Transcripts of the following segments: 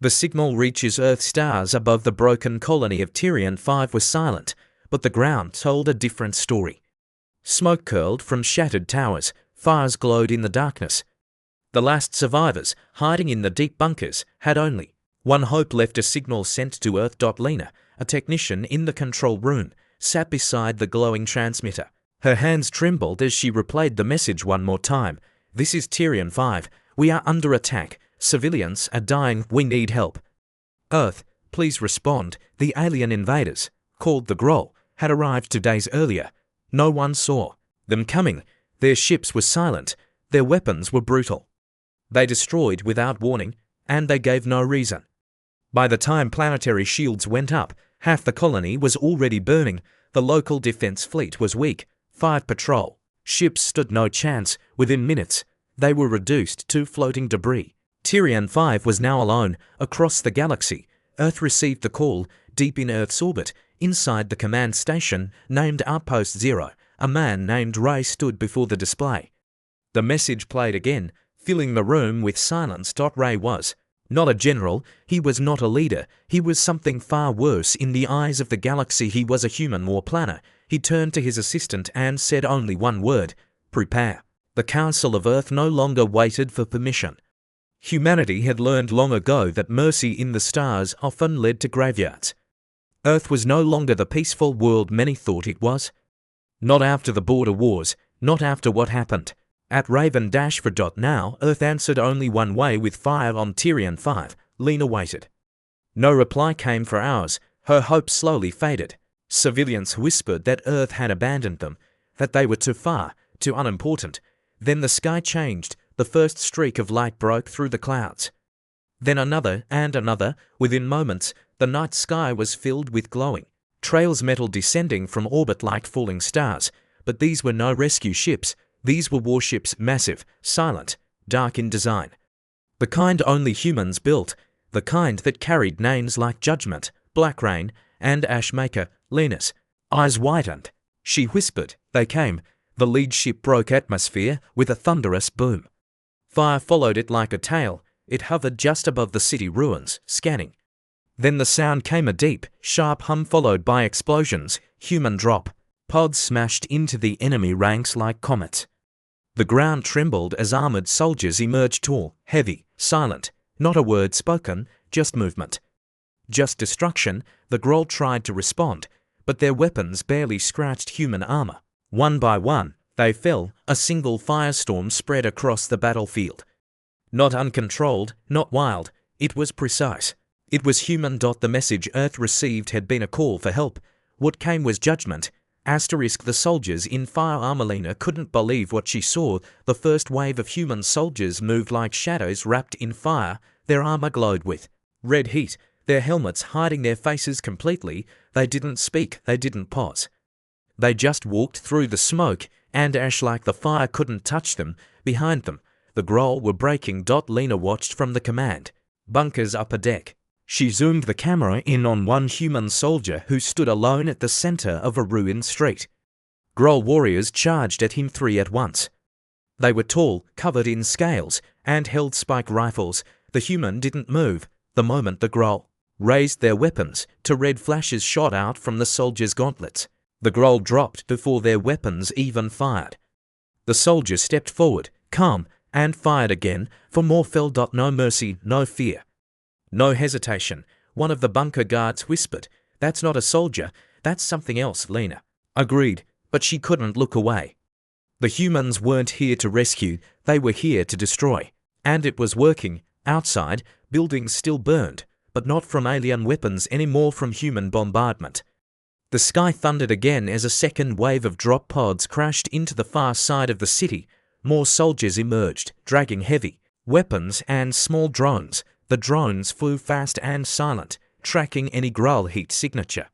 The signal reaches Earth. Stars above the broken colony of Tyrian 5 were silent, but the ground told a different story. Smoke curled from shattered towers, fires glowed in the darkness. The last survivors, hiding in the deep bunkers, had only one hope left: a signal sent to Earth. Lena, a technician in the control room, sat beside the glowing transmitter. Her hands trembled as she replayed the message one more time. "This is Tyrian 5. We are under attack. Civilians are dying. We need help. Earth, please respond. The alien invaders, called the Groll, had arrived 2 days earlier. No one saw them coming. Their ships were silent. Their weapons were brutal. They destroyed without warning, and they gave no reason." By the time planetary shields went up, half the colony was already burning. The local defense fleet was weak. 5 patrol ships stood no chance. Within minutes, they were reduced to floating debris. Tyrian 5 was now alone across the galaxy. Earth received the call. Deep in Earth's orbit, inside the command station named Outpost 0, a man named Ray stood before the display. The message played again, filling the room with silence. Ray was not a general, he was not a leader, he was something far worse in the eyes of the galaxy. He was a human war planner. He turned to his assistant and said only one word: "Prepare." The Council of Earth no longer waited for permission. Humanity had learned long ago that mercy in the stars often led to graveyards. Earth was no longer the peaceful world many thought it was. Not after the border wars, not after what happened at Raven for. Now, Earth answered only one way: with fire on Tyrian 5. Lena waited. No reply came for hours. Her hope slowly faded. Civilians whispered that Earth had abandoned them, that they were too far, too unimportant. Then the sky changed. The first streak of light broke through the clouds. Then another and another. Within moments, the night sky was filled with glowing trails, metal descending from orbit like falling stars. But these were no rescue ships. These were warships, massive, silent, dark in design. The kind only humans built. The kind that carried names like Judgment, Black Rain, and Ashmaker. Lena's eyes widened. She whispered, "They came." The lead ship broke atmosphere with a thunderous boom. Fire followed it like a tail. It hovered just above the city ruins, scanning. Then the sound came, a deep, sharp hum followed by explosions. Human drop pods smashed into the enemy ranks like comets. The ground trembled as armored soldiers emerged, tall, heavy, silent. Not a word spoken, just movement. Just destruction. The Groll tried to respond, but their weapons barely scratched human armor. One by one, they fell. A single firestorm spread across the battlefield. Not uncontrolled, not wild. It was precise. It was human. The message Earth received had been a call for help. What came was judgment. The soldiers in fire armor. Lena couldn't believe what she saw. The first wave of human soldiers moved like shadows wrapped in fire. Their armor glowed with red heat, their helmets hiding their faces completely. They didn't speak, they didn't pause. They just walked through the smoke and ash like the fire couldn't touch them. Behind them, the Groll were breaking. Lena watched from the command bunker's upper deck. She zoomed the camera in on one human soldier who stood alone at the center of a ruined street. Groll warriors charged at him, 3 at once. They were tall, covered in scales, and held spike rifles. The human didn't move. The moment the Groll raised their weapons, 2 red flashes shot out from the soldiers' gauntlets. The Groll dropped before their weapons even fired. The soldier stepped forward, calm, and fired again. For more fell. No mercy, no fear, no hesitation. One of the bunker guards whispered, "That's not a soldier, that's something else." Lena agreed, but she couldn't look away. The humans weren't here to rescue, they were here to destroy. And it was working. Outside, buildings still burned, but not from alien weapons anymore, from human bombardment. The sky thundered again as a second wave of drop pods crashed into the far side of the city. More soldiers emerged, dragging heavy weapons and small drones. The drones flew fast and silent, tracking any Groll heat signature.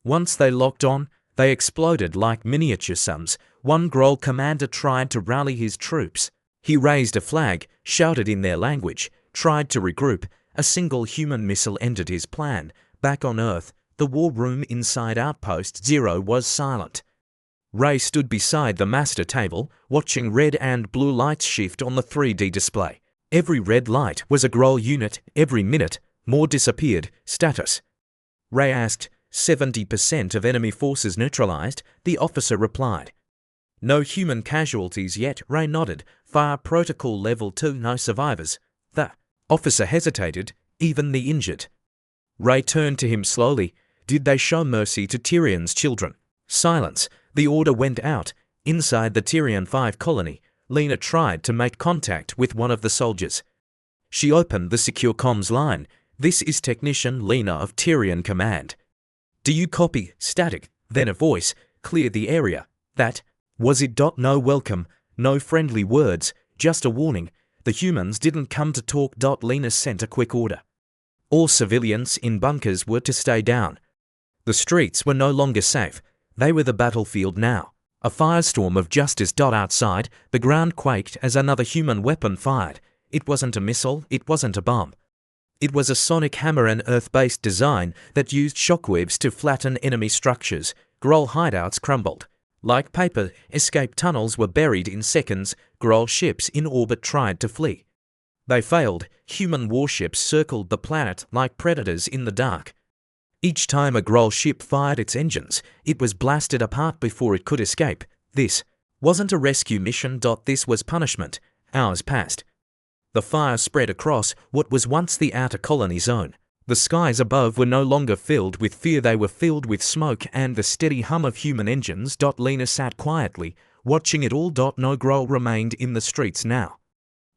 Once they locked on, they exploded like miniature suns. One Groll commander tried to rally his troops. He raised a flag, shouted in their language, tried to regroup. A single human missile ended his plan. Back on Earth, the war room inside Outpost 0 was silent. Ray stood beside the master table, watching red and blue lights shift on the 3D display. Every red light was a Groll unit. Every minute, More disappeared. Status. Ray asked. 70% of enemy forces neutralized, the officer replied. No human casualties yet, Ray nodded. Fire protocol level 2, no survivors. The officer hesitated. Even the injured. Ray turned to him slowly. Did they show mercy to Tyrion's children? Silence. The order went out. Inside the Tyrion 5 colony, Lena tried to make contact with one of the soldiers. She opened the secure comms line. This is Technician Lena of Tyrion Command. Do you copy? Static. Then a voice. Clear the area. That was it. No welcome, no friendly words, just a warning. The humans didn't come to talk. Lena sent a quick order. All civilians in bunkers were to stay down. The streets were no longer safe. They were the battlefield now. A firestorm of justice. Outside, the ground quaked as another human weapon fired. It wasn't a missile, it wasn't a bomb. It was a sonic hammer, an Earth-based design that used shockwaves to flatten enemy structures. Groll hideouts crumbled. Like paper, escape tunnels were buried in seconds. Groll ships in orbit tried to flee. They failed. Human warships circled the planet like predators in the dark. Each time a Groll ship fired its engines, it was blasted apart before it could escape. This wasn't a rescue mission. This was punishment. Hours passed. The fire spread across what was once the outer colony zone. The skies above were no longer filled with fear, they were filled with smoke and the steady hum of human engines. Lena sat quietly, watching it all. No Groll remained in the streets now.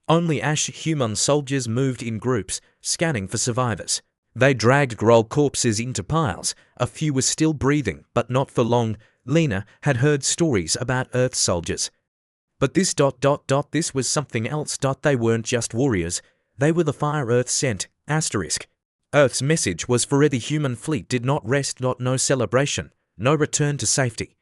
Only ash human soldiers moved in groups, scanning for survivors. They dragged Groll corpses into piles. A few were still breathing, but not for long. Lena had heard stories about Earth soldiers. But this this was something else. They weren't just warriors. They were the fire Earth sent. Asterisk. Earth's message was for the human fleet did not rest. No celebration. No return to safety.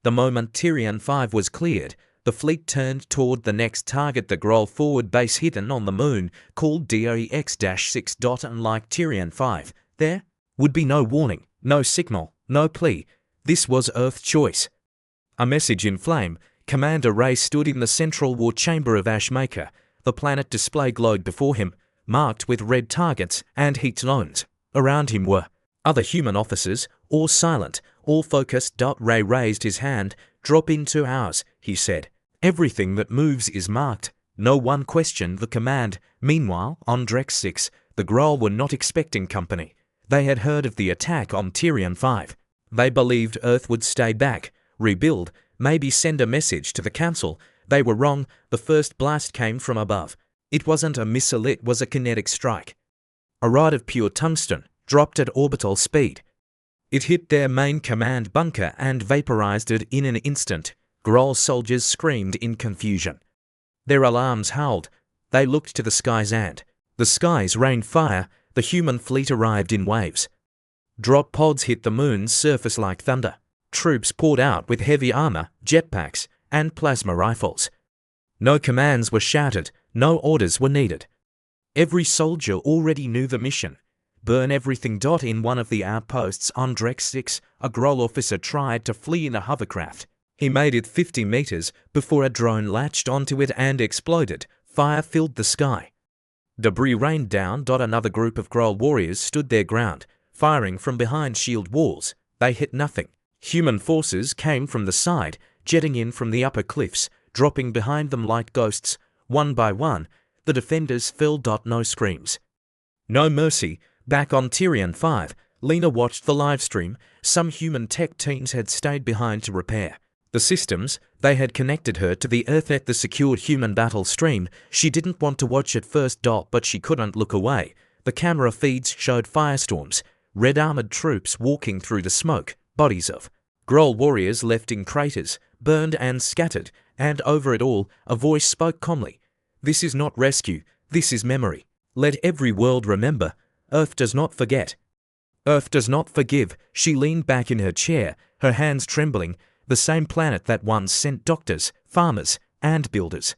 The moment Tyrion 5 was cleared, the fleet turned toward the next target, the Groll forward base hidden on the moon, called DOEX-6. Unlike Tyrion 5, there would be no warning, no signal, no plea. This was Earth's choice. A message in flame. Commander Ray stood in the central war chamber of Ashmaker. The planet display glowed before him, marked with red targets and heat zones. Around him were other human officers, all silent, all focused. Ray raised his hand. Drop into ours, he said. Everything that moves is marked. No one questioned the command. Meanwhile, on Drex 6, the Groll were not expecting company. They had heard of the attack on Tyrion 5. They believed Earth would stay back, rebuild, maybe send a message to the Council. They were wrong. The first blast came from above. It wasn't a missile, it was a kinetic strike. A rod of pure tungsten, dropped at orbital speed. It hit their main command bunker and vaporized it in an instant. Groll soldiers screamed in confusion. Their alarms howled. They looked to the skies and the skies rained fire. The human fleet arrived in waves. Drop pods hit the moon's surface like thunder. Troops poured out with heavy armor, jetpacks, and plasma rifles. No commands were shouted, no orders were needed. Every soldier already knew the mission. Burn everything. In one of the outposts on Drex 6, a Groll officer tried to flee in a hovercraft. He made it 50 meters before a drone latched onto it and exploded. Fire filled the sky. Debris rained down. Another group of Groll warriors stood their ground, firing from behind shield walls. They hit nothing. Human forces came from the side, jetting in from the upper cliffs, dropping behind them like ghosts. One by one, the defenders fell. No screams. No mercy. Back on Tyrion 5, Lena watched the livestream. Some human tech teams had stayed behind to repair the systems. They had connected her to the Earth at the secured human battle stream. She didn't want to watch at first. But she couldn't look away. The camera feeds showed firestorms, red armored troops walking through the smoke. Bodies of Groll warriors left in craters, burned and scattered, and over it all, a voice spoke calmly. This is not rescue, this is memory. Let every world remember. Earth does not forget. Earth does not forgive. She leaned back in her chair, her hands trembling. The same planet that once sent doctors, farmers, and builders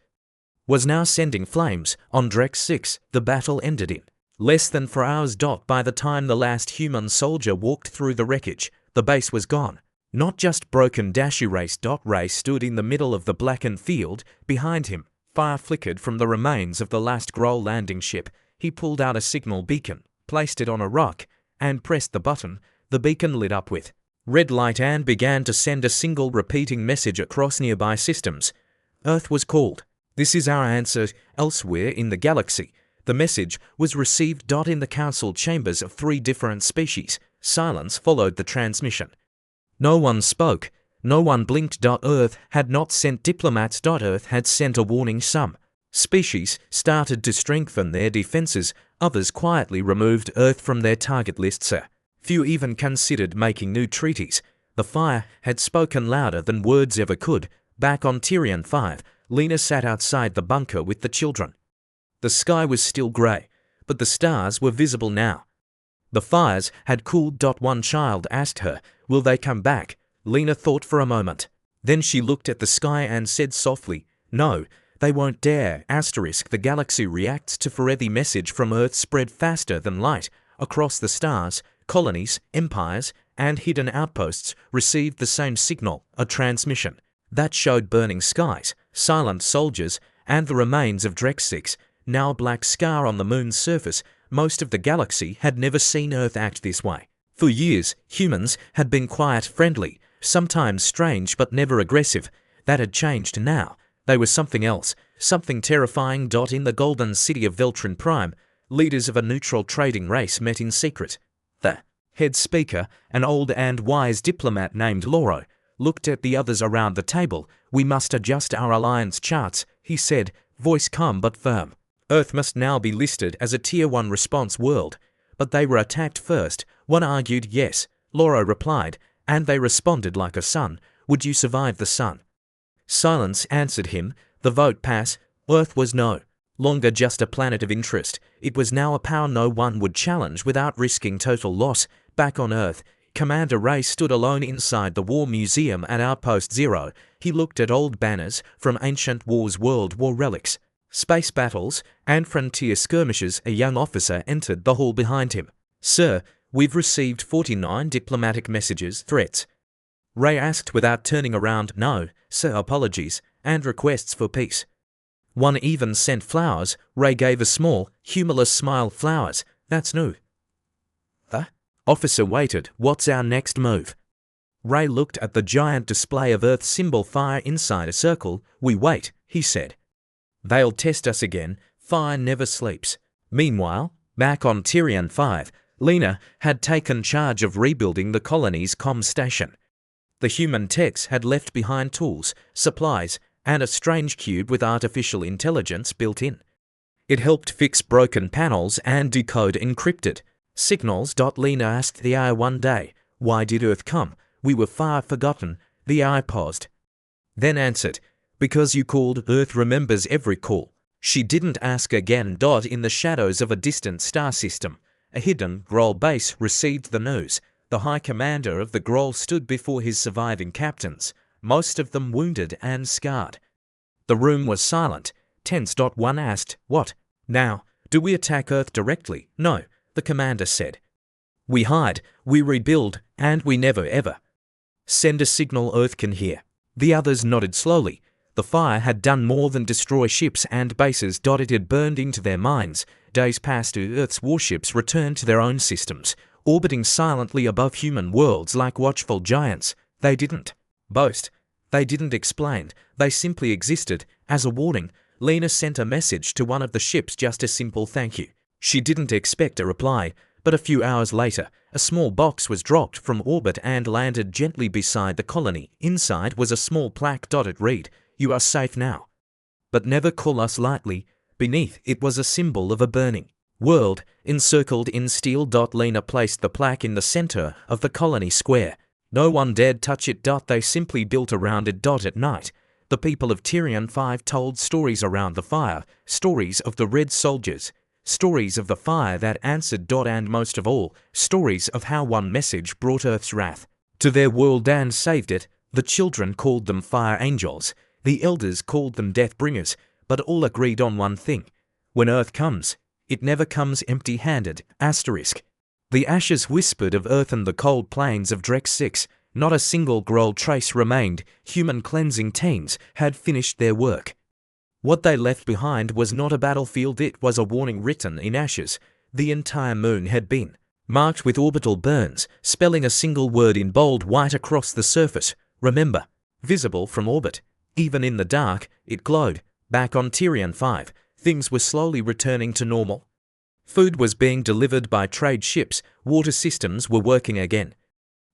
was now sending flames. On Drex 6, the battle ended in less than 4 hours. By the time the last human soldier walked through the wreckage, the base was gone. Not just broken. Erase. Ray stood in the middle of the blackened field. Behind him, fire flickered from the remains of the last Groll landing ship. He pulled out a signal beacon. placed it on a rock, and pressed the button. The beacon lit up with red light and began to send a single repeating message across nearby systems. Earth was called. This is our answer. Elsewhere in the galaxy, the message was received. In the council chambers of 3 different species, silence followed the transmission. No one spoke. No one blinked. Earth had not sent diplomats. Earth had sent a warning. Some species started to strengthen their defenses. Others quietly removed Earth from their target lists. Few even considered making new treaties. The fire had spoken louder than words ever could. Back on Tyrion 5, Lena sat outside the bunker with the children. The sky was still grey, but the stars were visible now. The fires had cooled. One child asked her, "Will they come back?" Lena thought for a moment. Then she looked at the sky and said softly, "No, they won't dare." The galaxy reacts to forever message from Earth spread faster than light. Across the stars, colonies, empires, and hidden outposts received the same signal, a transmission that showed burning skies, silent soldiers, and the remains of Drex 6, now a black scar on the moon's surface. Most of the galaxy had never seen Earth act this way. For years, humans had been quiet, friendly, sometimes strange but never aggressive. That had changed now. They were something else, something terrifying. In the golden city of Veltrin Prime, leaders of a neutral trading race met in secret. The head speaker, an old and wise diplomat named Loro, looked at the others around the table. "We must adjust our alliance charts," he said, voice calm but firm. Earth must now be listed as a Tier 1 response world. But they were attacked first. One argued. "Yes," Loro replied, "and they responded like a sun. Would you survive the sun?" Silence answered him. The vote passed. Earth was no longer just a planet of interest. It was now a power no one would challenge without risking total loss. Back on Earth, Commander Ray stood alone inside the War Museum at Outpost Zero. He looked at old banners from ancient wars, World War relics, space battles, and frontier skirmishes. A young officer entered the hall behind him. "Sir, we've received 49 diplomatic messages, threats." Ray asked without turning around. "No, sir, apologies, and requests for peace." One even sent flowers. Ray gave a small, humorless smile. "Flowers? That's new." The officer waited. "What's our next move?" Ray looked at the giant display of Earth's symbol, fire inside a circle. "We wait," he said. "They'll test us again. Fire never sleeps." Meanwhile, back on Tyrion 5, Lena had taken charge of rebuilding the colony's comm station. The human techs had left behind tools, supplies, and a strange cube with artificial intelligence built in. It helped fix broken panels and decode encrypted signals. Lena asked the AI one day, "Why did Earth come? We were far forgotten." The AI paused, then answered, "Because you called. Earth remembers every call." She didn't ask again. In the shadows of a distant star system, a hidden Groll base received the news. The High Commander of the Groll stood before his surviving captains, most of them wounded and scarred. The room was silent, tense. One asked, "What now? Do we attack Earth directly?" "No," the commander said. "We hide, we rebuild, and we never ever send a signal Earth can hear." The others nodded slowly. The fire had done more than destroy ships and bases. It had burned into their minds. Days passed. Earth's warships returned to their own systems, orbiting silently above human worlds like watchful giants. They didn't boast. They didn't explain. They simply existed. As a warning, Lena sent a message to one of the ships, just a simple "thank you." She didn't expect a reply, but a few hours later, a small box was dropped from orbit and landed gently beside the colony. Inside was a small plaque. It read, "You are safe now, but never call us lightly." Beneath it was a symbol of a burning world, encircled in steel. Lena placed the plaque in the center of the colony square. No one dared touch it. They simply built around it. At night, the people of Tyrion 5 told stories around the fire, stories of the Red Soldiers, stories of the fire that answered. And most of all, stories of how one message brought Earth's wrath to their world and saved it. The children called them fire angels. The elders called them death bringers, but all agreed on one thing: when Earth comes, it never comes empty-handed. The ashes whispered of Earth and the cold plains of Drex 6. Not a single Groll trace remained. Human cleansing teams had finished their work. What they left behind was not a battlefield, it was a warning written in ashes. The entire moon had been marked with orbital burns, spelling a single word in bold white across the surface: remember. Visible from orbit. Even in the dark, it glowed. Back on Tyrian 5, things were slowly returning to normal. Food was being delivered by trade ships, water systems were working again.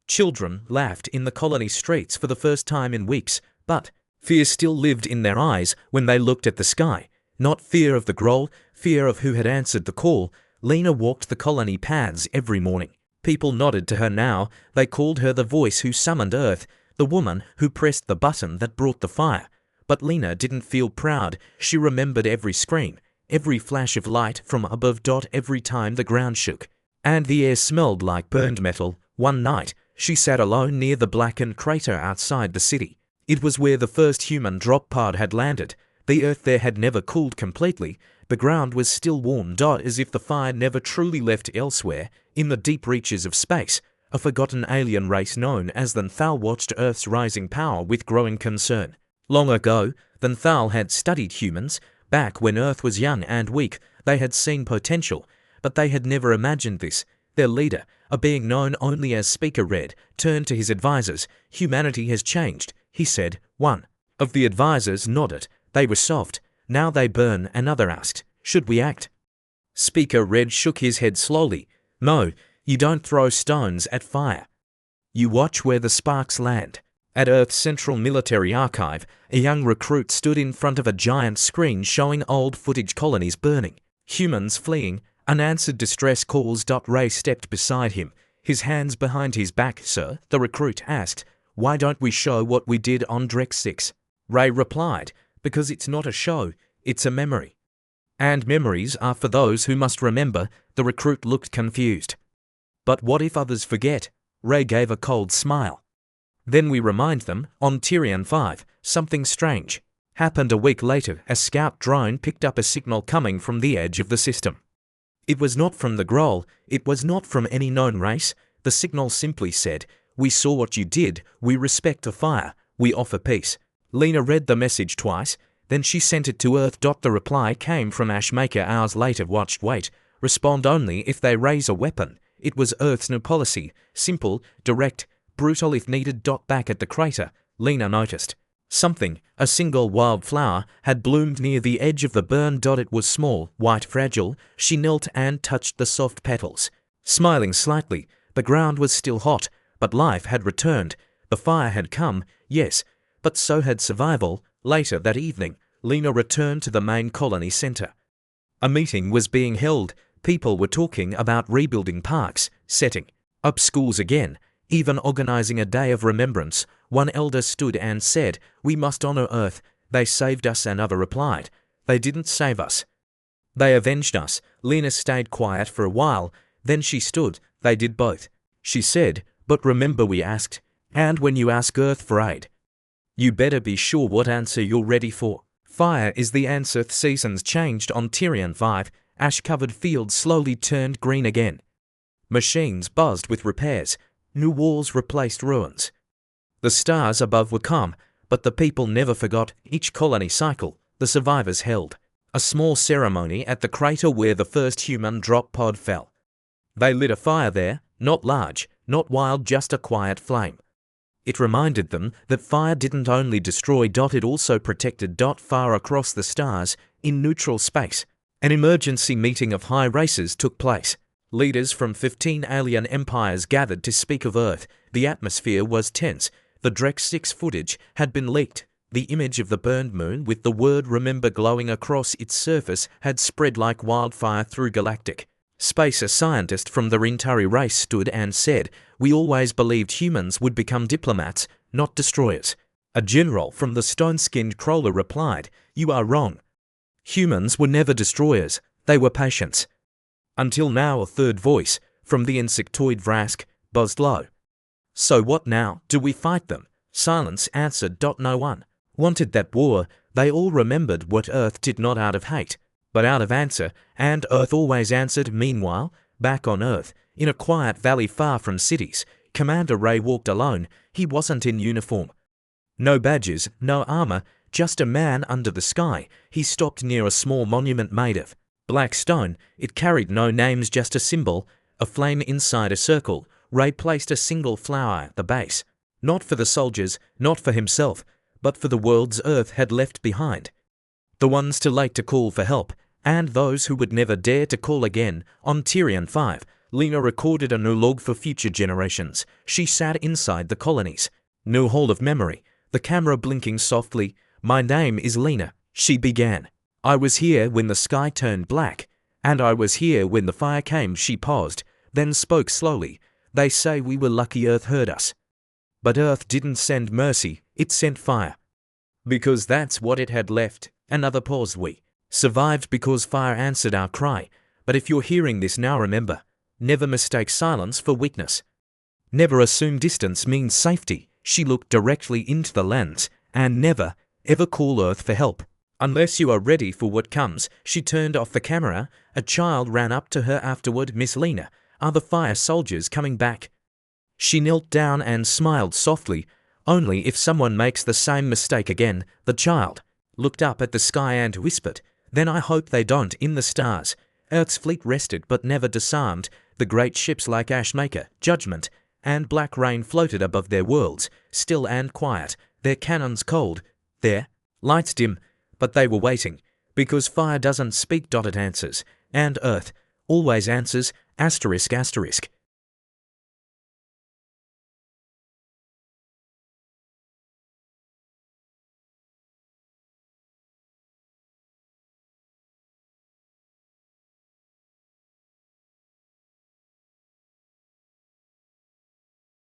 Children laughed in the colony streets for the first time in weeks, but fear still lived in their eyes when they looked at the sky. Not fear of the Groll, fear of who had answered the call. Lena walked the colony paths every morning. People nodded to her now. They called her the voice who summoned Earth, the woman who pressed the button that brought the fire. But Lena didn't feel proud. She remembered every scream, every flash of light from above. Every time the ground shook, and the air smelled like burned metal. One night, she sat alone near the blackened crater outside the city. It was where the first human drop pod had landed. The earth there had never cooled completely. The ground was still warm. As if the fire never truly left elsewhere, in the deep reaches of space. A forgotten alien race known as the Nthal watched Earth's rising power with growing concern. Long ago, the Nthal had studied humans. Back when Earth was young and weak, they had seen potential, but they had never imagined this. Their leader, a being known only as Speaker Red, turned to his advisors. Humanity has changed, he said. One of the advisors nodded. They were soft. Now they burn. Another asked, should we act? Speaker Red shook his head slowly. No, you don't throw stones at fire. You watch where the sparks land. At Earth's Central Military Archive, a young recruit stood in front of a giant screen showing old footage, colonies burning, humans fleeing, unanswered distress calls. Ray stepped beside him, his hands behind his back. Sir, the recruit asked, why don't we show what we did on Drex 6? Ray replied, because it's not a show, it's a memory. And memories are for those who must remember. The recruit looked confused. But what if others forget? Ray gave a cold smile. Then we remind them. On Tyrian 5, something strange happened a week later. A scout drone picked up a signal coming from the edge of the system. It was not from the Groll, it was not from any known race. The signal simply said, we saw what you did, we respect the fire, we offer peace. Lena read the message twice, then she sent it to Earth. The reply came from Ashmaker hours later. Wait, respond only if they raise a weapon. It was Earth's new policy, simple, direct, brutal if needed. Back at the crater, Lena noticed something. A single wildflower had bloomed near the edge of the burn. It was small, white, fragile. She knelt and touched the soft petals, smiling slightly. The ground was still hot, but life had returned. The fire had come, yes, but so had survival. Later that evening, Lena returned to the main colony center. A meeting was being held. People were talking about rebuilding parks, setting up schools again, even organizing a day of remembrance. One elder stood and said, we must honor Earth. They saved us. Another replied, they didn't save us. They avenged us. Lena stayed quiet for a while. Then she stood. They did both. She said, but remember we asked. And when you ask Earth for aid, you better be sure what answer you're ready for. Fire is the answer. Seasons changed on Tyrian 5. Ash-covered fields slowly turned green again. Machines buzzed with repairs. New walls replaced ruins. The stars above were calm, but the people never forgot. Each colony cycle, the survivors held a small ceremony at the crater where the first human drop pod fell. They lit a fire there, not large, not wild, just a quiet flame. It reminded them that fire didn't only destroy. It also protected. Far across the stars, in neutral space, an emergency meeting of high races took place. Leaders from 15 alien empires gathered to speak of Earth. The atmosphere was tense. The Drex 6 footage had been leaked. The image of the burned moon with the word remember glowing across its surface had spread like wildfire through Galactic space. A scientist from the Rintari race stood and said, we always believed humans would become diplomats, not destroyers. A general from the stone-skinned crawler replied, you are wrong. Humans were never destroyers, they were patients. Until now. A third voice, from the insectoid Vrask, buzzed low. So what now? Do we fight them? Silence answered. No one wanted that war. They all remembered what Earth did, not out of hate, but out of answer, and Earth always answered. Meanwhile, back on Earth, in a quiet valley far from cities, Commander Ray walked alone. He wasn't in uniform. No badges, no armor, just a man under the sky. He stopped near a small monument made of Black stone, it carried no names, just a symbol, a flame inside a circle. Ray placed a single flower at the base. Not for the soldiers, not for himself, but for the worlds Earth had left behind. The ones too late to call for help, and those who would never dare to call again. On Tyrion 5, Lena recorded a new log for future generations. She sat inside the colonies. New hall of memory, the camera blinking softly. "My name is Lena," she began. "I was here when the sky turned black, and I was here when the fire came." She paused, then spoke slowly. "They say we were lucky Earth heard us. But Earth didn't send mercy, it sent fire. Because that's what it had left." Another pause. "We survived because fire answered our cry. But if you're hearing this now, remember, never mistake silence for weakness. Never assume distance means safety." She looked directly into the lens. "And never, ever call Earth for help unless you are ready for what comes." She turned off the camera. A child ran up to her afterward. "Miss Lena, are the fire soldiers coming back?" She knelt down and smiled softly. "Only if someone makes the same mistake again." The child looked up at the sky and whispered, "Then I hope they don't." In the stars, Earth's fleet rested but never disarmed. The great ships like Ashmaker, Judgment, and Black Rain floated above their worlds, still and quiet, their cannons cold, their lights dim, but they were waiting, because fire doesn't speak. It answers, and Earth always answers. ****